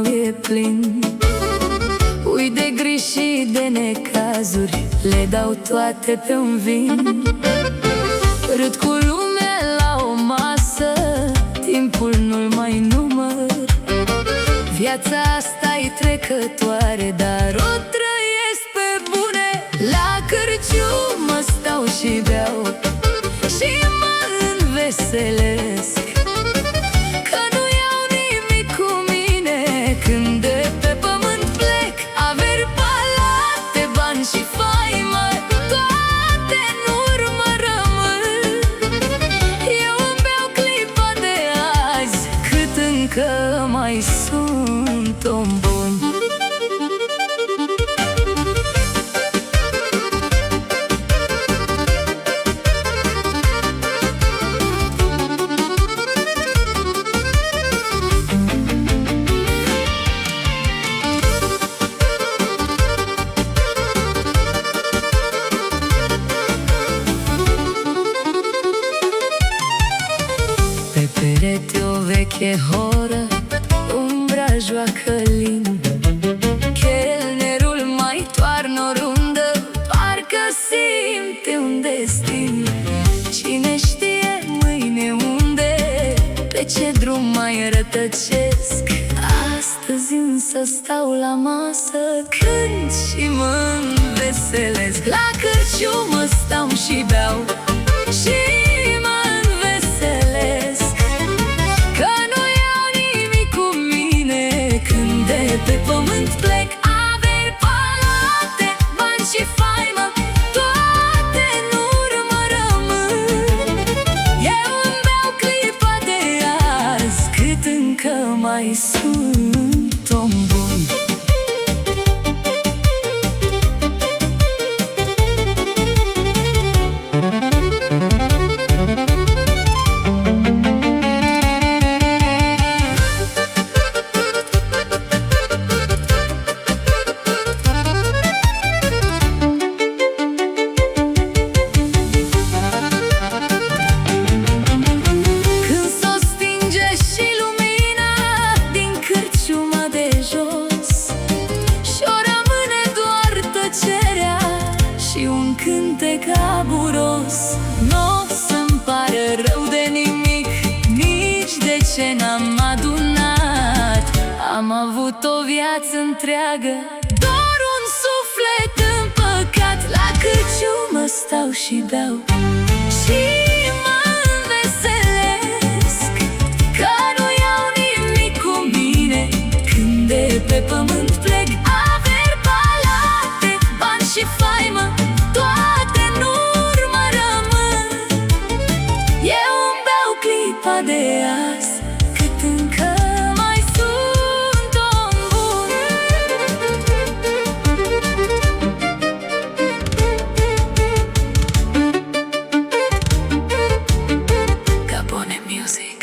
meu e plin. Ui de griji și de necazuri, le dau toate pe un vin. Râd cu lumea la o masă, timpul nu-l mai număr. Viața asta-i trecătoare, dar o trăiesc pe bune. La cârciumă stau și beau și mă înveselesc, că nu iau nimic cu mine când de pe pământ plec. Averi, palate, bani și faimă, toate în urmă rămân. Eu îmi beau clipa de azi, cât încă mai sunt om bun. Pe perete o veche horă, umbra joacă lin. Chelnerul mai toarnă o rundă, parcă simte un destin. Cine știe mâine unde, pe ce drum mai rătăcesc. Astăzi însă stau la masă, cânt și mă înveselesc. La cârciumă stau și beau și mă înveselesc, că nu iau nimic cu mine când de pe pământ plec. Averi, palate, bani și faimă, toate în urmă rămân. Eu îmi beau clipa de azi, cât încă mai sunt om bun. N-o să-mi pare rău de nimic, nici de ce n-am adunat. Am avut o viață întreagă, doar un suflet împăcat. La cârciumă stau și beau și mă înveselesc, că nu iau nimic cu mine când de pe pământ plec. Averi, palate, bani și faimă, toate în urmă rămân. Eu îmi beau clipa de azi, cât încă mai sunt om bun. Gabone Music.